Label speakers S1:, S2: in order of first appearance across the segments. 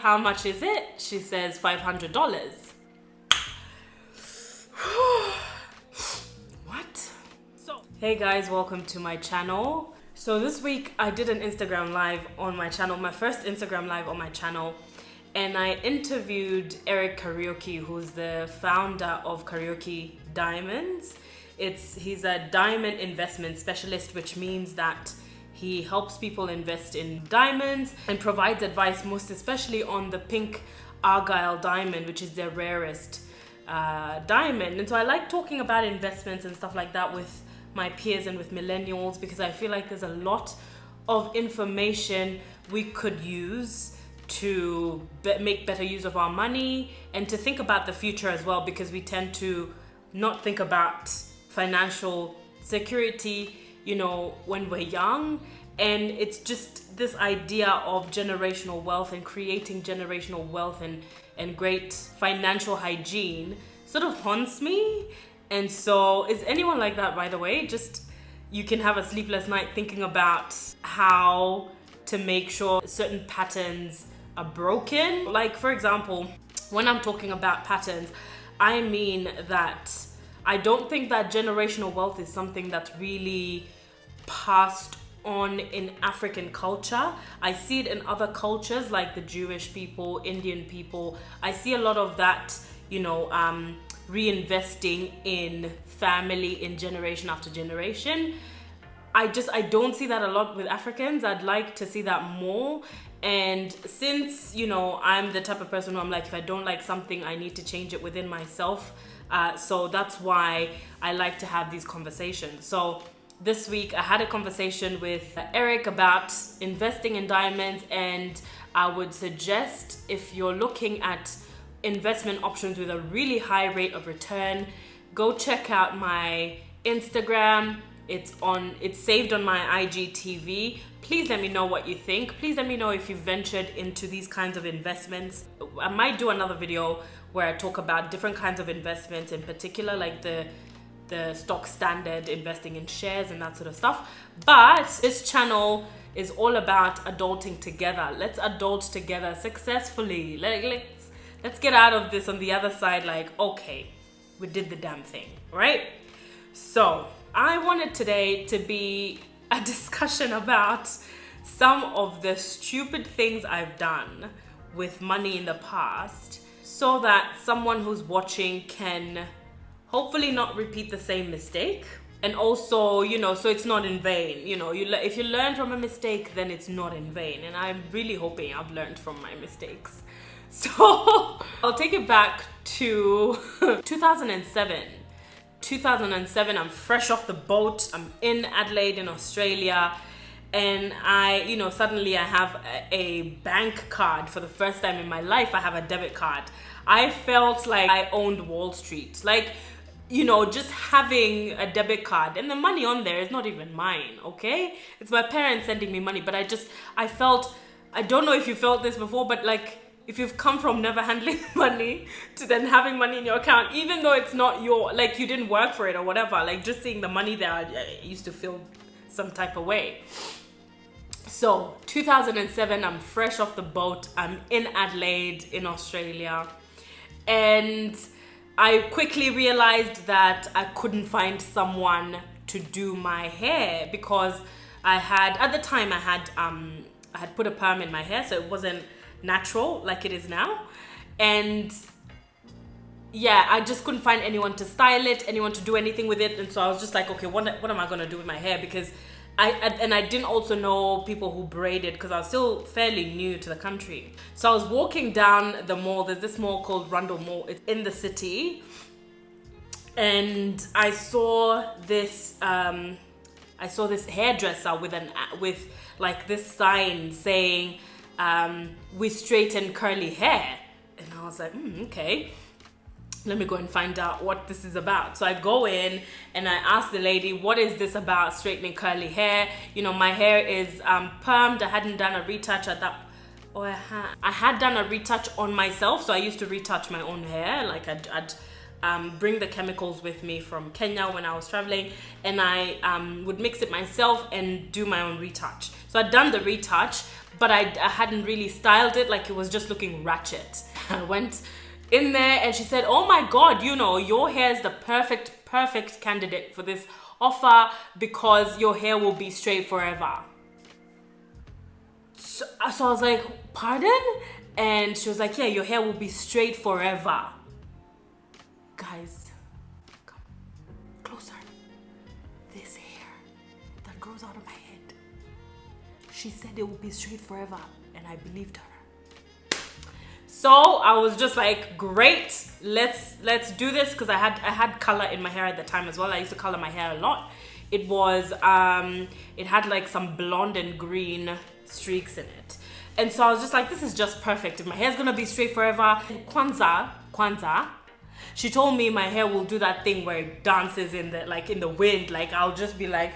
S1: How much is it? She says $500. What? Hey guys, welcome to my channel. So this week I did an Instagram live on my channel, my first Instagram live on my channel, and I interviewed Eric Karaoke, who's the founder of Karaoke Diamonds. He's a diamond investment specialist, which means that he helps people invest in diamonds and provides advice most especially on the pink Argyle diamond, which is their rarest diamond. And so I like talking about investments and stuff like that with my peers and with millennials, because I feel like there's a lot of information we could use to make better use of our money and to think about the future as well, because we tend to not think about financial security, you know, when we're young. And it's just this idea of generational wealth and creating generational wealth and great financial hygiene sort of haunts me. And so is anyone like that, by the way? Just, you can have a sleepless night thinking about how to make sure certain patterns are broken. Like, for example, when I'm talking about patterns, I mean that I don't think that generational wealth is something that's really passed on in African culture. I see it in other cultures like the Jewish people, Indian people. I see a lot of that, you know, reinvesting in family in generation after generation. I don't see that a lot with Africans. I'd like to see that more. And since, you know, I'm the type of person who I'm like, if I don't like something, I need to change it within myself. So that's why I like to have these conversations. So this week I had a conversation with Eric about investing in diamonds, and I would suggest, if you're looking at investment options with a really high rate of return, go check out my Instagram. It's saved on my IGTV. Please let me know what you think. Please let me know if you've ventured into these kinds of investments. I might do another video where I talk about different kinds of investments, in particular like the stock standard, investing in shares and that sort of stuff. But this channel is all about adulting together. Let's adult together successfully. Let's get out of this on the other side, like, okay, we did the damn thing, right? So I wanted today to be a discussion about some of the stupid things I've done with money in the past, so that someone who's watching can hopefully not repeat the same mistake. And also, you know, so it's not in vain. You know, if you learn from a mistake, then it's not in vain. And I'm really hoping I've learned from my mistakes. So I'll take it back to 2007. 2007, I'm fresh off the boat. I'm in Adelaide in Australia. And suddenly I have a bank card. For the first time in my life, I have a debit card. I felt like I owned Wall Street. Like, you know, just having a debit card, and the money on there is not even mine, okay? It's my parents sending me money, but I felt, I don't know if you felt this before, but like, if you've come from never handling money to then having money in your account, even though it's not like you didn't work for it or whatever, like just seeing the money there, I used to feel some type of way. So 2007, I'm fresh off the boat. I'm in Adelaide in Australia. And I quickly realized that I couldn't find someone to do my hair, because at the time I had put a perm in my hair, so it wasn't natural like it is now. And yeah, I just couldn't find anyone to style it, anyone to do anything with it. And so I was just like, okay, what am I gonna do with my hair? Because I didn't also know people who braided, because I was still fairly new to the country. So I was walking down the mall. There's this mall called Rundle Mall. It's in the city. And I saw this hairdresser with like this sign saying, we straighten curly hair. And I was like, okay. Let me go and find out what this is about. So I go in and I ask the lady, what is this about straightening curly hair? You know, my hair is permed. I hadn't done a retouch at that. I had done a retouch on myself. So I used to retouch my own hair. Like I'd bring the chemicals with me from Kenya when I was traveling, and I would mix it myself and do my own retouch. So I'd done the retouch, but I hadn't really styled it, like it was just looking ratchet. I went in there and she said, oh my God, you know, your hair is the perfect candidate for this offer because your hair will be straight forever. So I was like, pardon? And she was like, yeah, your hair will be straight forever. Guys, come closer. This hair that grows out of my head, she said it will be straight forever, and I believed her. So I was just like, great, let's do this, because I had color in my hair at the time as well. I used to color my hair a lot. It was it had like some blonde and green streaks in it, and so I was just like, this is just perfect. If my hair's gonna be straight forever, Kwanzaa, she told me my hair will do that thing where it dances in the wind. Like I'll just be like,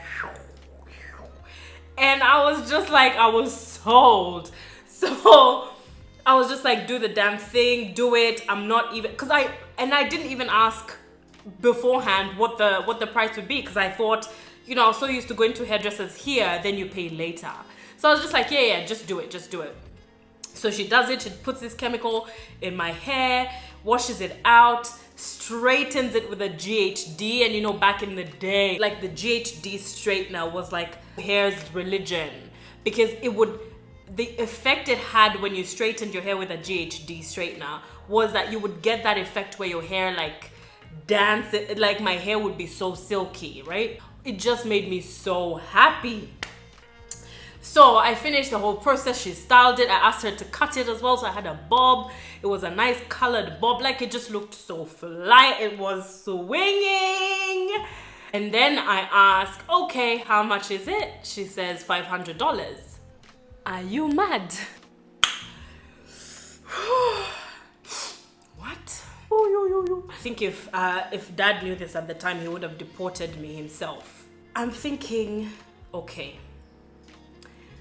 S1: and I was just like, I was sold. So I was just like, do the damn thing, do it. I'm not even, I didn't even ask beforehand what the price would be, because I thought, you know, I was so used to going to hairdressers here, then you pay later. So I was just like, yeah, just do it. So she does it, she puts this chemical in my hair, washes it out, straightens it with a GHD. And you know, back in the day, like the GHD straightener was like hair's religion, because the effect it had when you straightened your hair with a GHD straightener was that you would get that effect where your hair like dances, like my hair would be so silky, right? It just made me so happy. So I finished the whole process. She styled it. I asked her to cut it as well. So I had a bob. It was a nice colored bob. Like it just looked so fly. It was swinging. And then I asked, okay, how much is it? She says $500. Are you mad? What? I think if Dad knew this at the time, he would have deported me himself. I'm thinking, okay,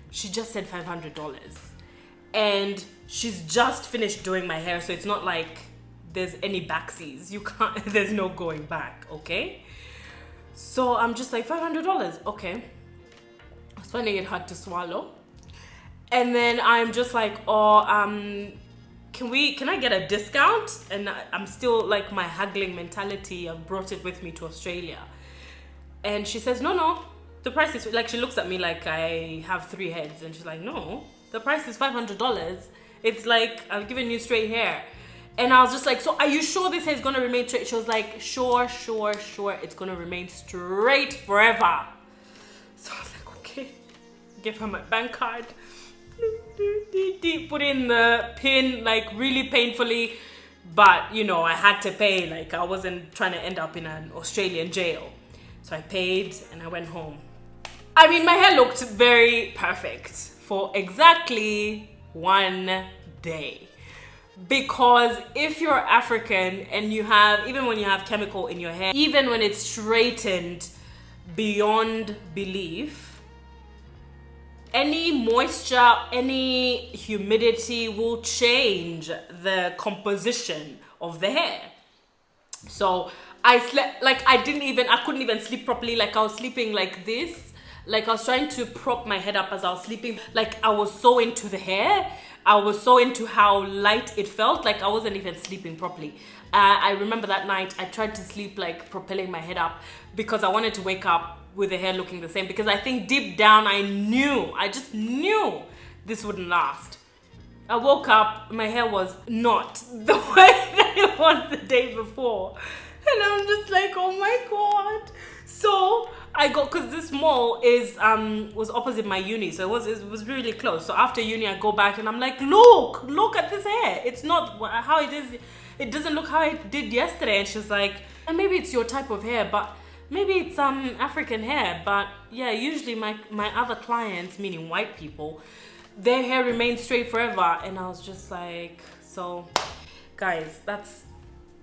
S1: she just said $500, and she's just finished doing my hair, so it's not like there's any backsies. You can't. There's no going back. Okay. So I'm just like, $500. Okay. I was finding it hard to swallow. And then I'm just like, oh, can I get a discount? And I'm still like, my haggling mentality, I've brought it with me to Australia. And she says, no, the price is, like, she looks at me like I have 3 heads, and she's like, no, the price is $500. It's like, I've given you straight hair. And I was just like, so are you sure this hair is gonna remain straight? She was like, sure, it's gonna remain straight forever. So I was like, okay, give her my bank card. Put in the pin, like really painfully, but you know, I had to pay. Like I wasn't trying to end up in an Australian jail. So I paid and I went home. I mean, my hair looked very perfect for exactly 1 day. Because if you're African and you have, even when you have chemical in your hair, even when it's straightened beyond belief, any moisture, any humidity will change the composition of the hair. So I slept, like I couldn't even sleep properly. Like I was sleeping like this. Like I was trying to prop my head up as I was sleeping. Like I was so into the hair. I was so into how light it felt. Like I wasn't even sleeping properly. I remember that night I tried to sleep like propelling my head up, because I wanted to wake up with the hair looking the same, because I think deep down I just knew this wouldn't last. I woke up, my hair was not the way that it was the day before. And I'm just like, oh my God. So I got, because this mall was opposite my uni, so it was really close. So after uni I go back and I'm like, look at this hair. It's not how it is. It doesn't look how it did yesterday. And she's like, and maybe it's your type of hair, but maybe it's African hair. But yeah, usually my other clients, meaning white people, their hair remains straight forever. And I was just like, so guys,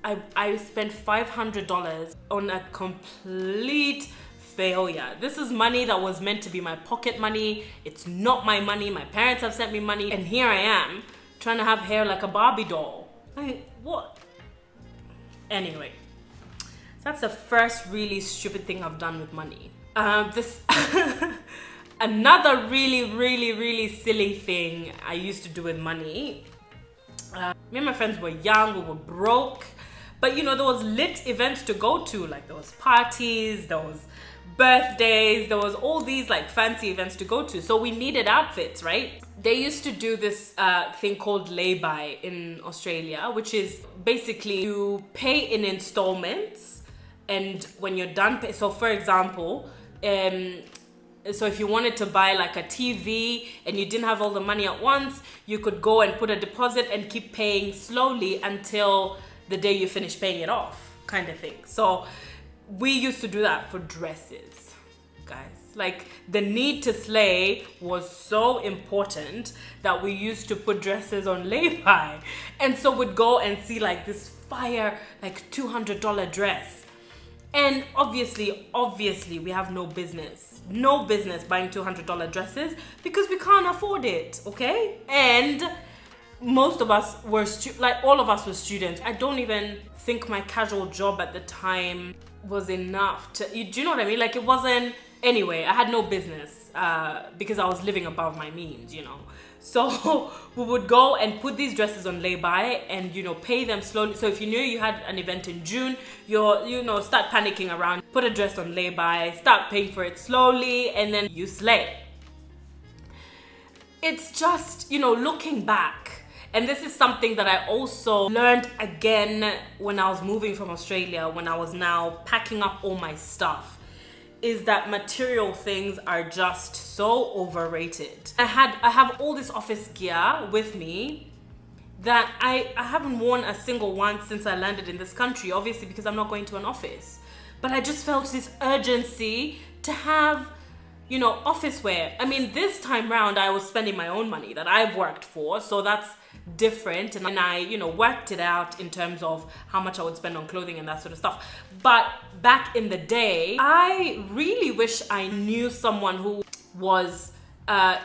S1: I spent $500 on a complete failure. This is money that was meant to be my pocket money. It's not my money. My parents have sent me money, and here I am trying to have hair like a Barbie doll. Like, what? Anyway, so that's the first really stupid thing I've done with money. Another really silly thing I used to do with money. Me and my friends were young, we were broke, but you know, there was lit events to go to, like there was parties, there was birthdays, there was all these like fancy events to go to, so we needed outfits, right? They used to do this thing called lay-by in Australia, which is basically you pay in installments, and when you're done so for example, so if you wanted to buy like a TV and you didn't have all the money at once, you could go and put a deposit and keep paying slowly until the day you finish paying it off, kind of thing. So we used to do that for dresses, guys. Like the need to slay was so important that we used to put dresses on lay-by. And so we'd go and see like this fire, like $200 dress. And obviously we have no business buying $200 dresses because we can't afford it, okay? And most of us were all of us were students. I don't even think my casual job at the time was enough to, do you know what I mean? Like it wasn't, anyway, I had no business because I was living above my means, you know. So we would go and put these dresses on lay-by and, you know, pay them slowly. So if you knew you had an event in June, start panicking around, put a dress on lay-by, start paying for it slowly, and then you slay. It's just, you know, looking back, and this is something that I also learned again when I was moving from Australia, when I was now packing up all my stuff, is that material things are just so overrated. I have all this office gear with me that I haven't worn a single one since I landed in this country, obviously because I'm not going to an office. But I just felt this urgency to have, you know, office wear. I mean, this time round I was spending my own money that I've worked for, so that's different, and I, you know, worked it out in terms of how much I would spend on clothing and that sort of stuff. But back in the day, I really wish I knew someone who was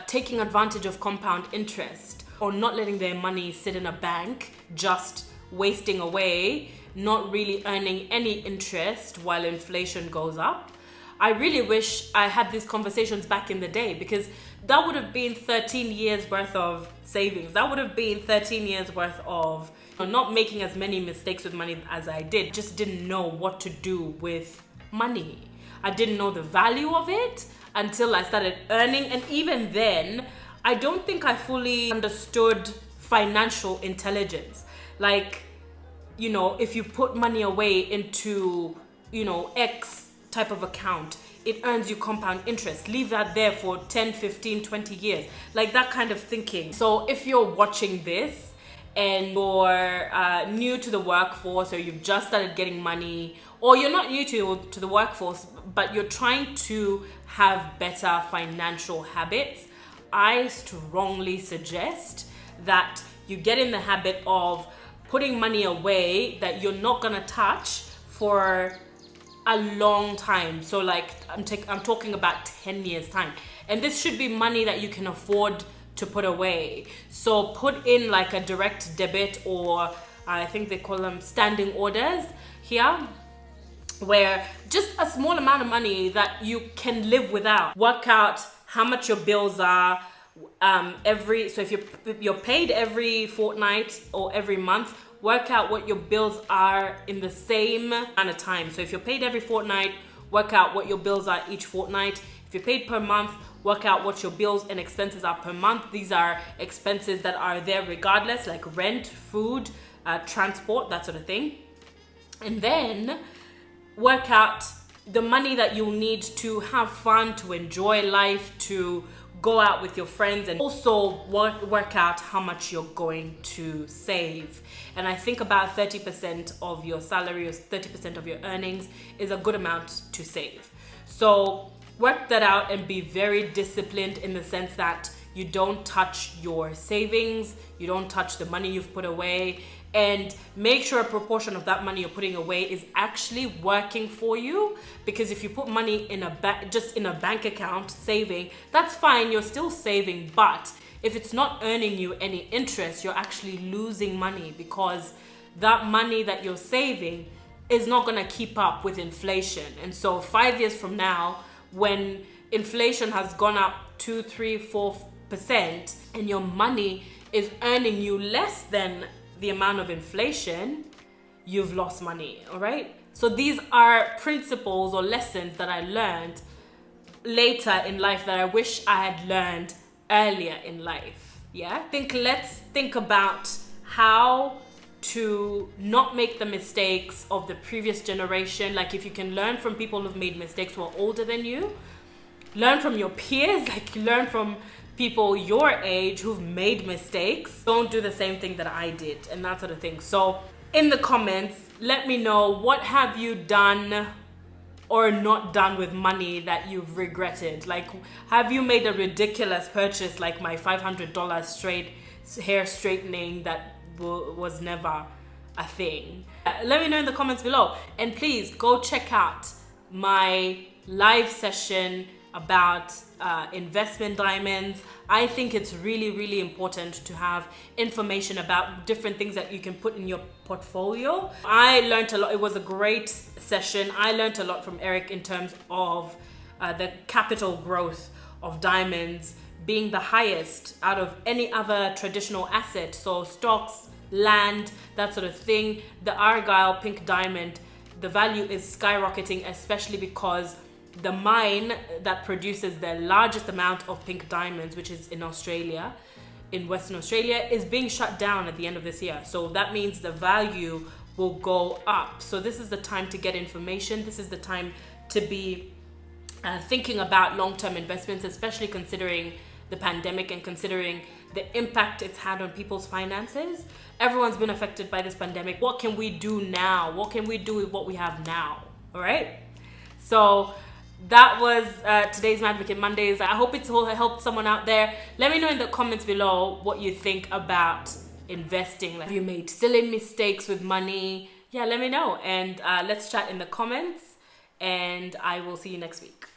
S1: taking advantage of compound interest, or not letting their money sit in a bank, just wasting away, not really earning any interest while inflation goes up. I really wish I had these conversations back in the day, because that would have been 13 years worth of savings. That would have been 13 years worth of not making as many mistakes with money as I did. Just didn't know what to do with money. I didn't know the value of it until I started earning. And even then, I don't think I fully understood financial intelligence. Like, you know, if you put money away into, you know, X type of account, it earns you compound interest. Leave that there for 10, 15, 20 years. Like that kind of thinking. So if you're watching this and you're new to the workforce, or you've just started getting money, or you're not new to the workforce, but you're trying to have better financial habits, I strongly suggest that you get in the habit of putting money away that you're not gonna touch for a long time. So like I'm talking about 10 years time, and this should be money that you can afford to put away. So put in like a direct debit, or I think they call them standing orders here, where just a small amount of money that you can live without. Work out how much your bills are so if you're paid every fortnight or every month, work out what your bills are in the same amount of time. So if you're paid every fortnight, work out what your bills are each fortnight. If you're paid per month, work out what your bills and expenses are per month. These are expenses that are there regardless, like rent, food, transport, that sort of thing. And then work out the money that you'll need to have fun, to enjoy life, to go out with your friends, and also work out how much you're going to save. And I think about 30% of your salary or 30% of your earnings is a good amount to save. So work that out and be very disciplined in the sense that you don't touch your savings, you don't touch the money you've put away, and make sure a proportion of that money you're putting away is actually working for you. Because if you put money in just in a bank account saving, that's fine, you're still saving, but if it's not earning you any interest, you're actually losing money, because that money that you're saving is not going to keep up with inflation. And so 5 years from now, when inflation has gone up 2, 3, 4%, and your money is earning you less than the amount of inflation, you've lost money, all right? So these are principles or lessons that I learned later in life that I wish I had learned earlier in life. Yeah, let's think about how to not make the mistakes of the previous generation. Like, if you can learn from people who've made mistakes who are older than you, learn from your peers, like learn from people your age who've made mistakes. Don't do the same thing that I did and that sort of thing. So in the comments, let me know, what have you done or not done with money that you've regretted? Like, have you made a ridiculous purchase like my $500 straight hair straightening that was never a thing? Let me know in the comments below, and please go check out my live session about investment diamonds. I think it's really, really important to have information about different things that you can put in your portfolio. I learned a lot. It was a great session. I learned a lot from Eric in terms of the capital growth of diamonds being the highest out of any other traditional asset. So stocks, land, that sort of thing. The Argyle pink diamond, the value is skyrocketing, especially because the mine that produces the largest amount of pink diamonds, which is in Australia, in Western Australia, is being shut down at the end of this year. So that means the value will go up. So this is the time to get information. This is the time to be thinking about long-term investments, especially considering the pandemic and considering the impact it's had on people's finances. Everyone's been affected by this pandemic. What can we do now? What can we do with what we have now? All right? So that was today's Madvocate Mondays. I hope it's all helped someone out there. Let me know in the comments below what you think about investing. Like, have you made silly mistakes with money? Yeah, let me know. And let's chat in the comments. And I will see you next week.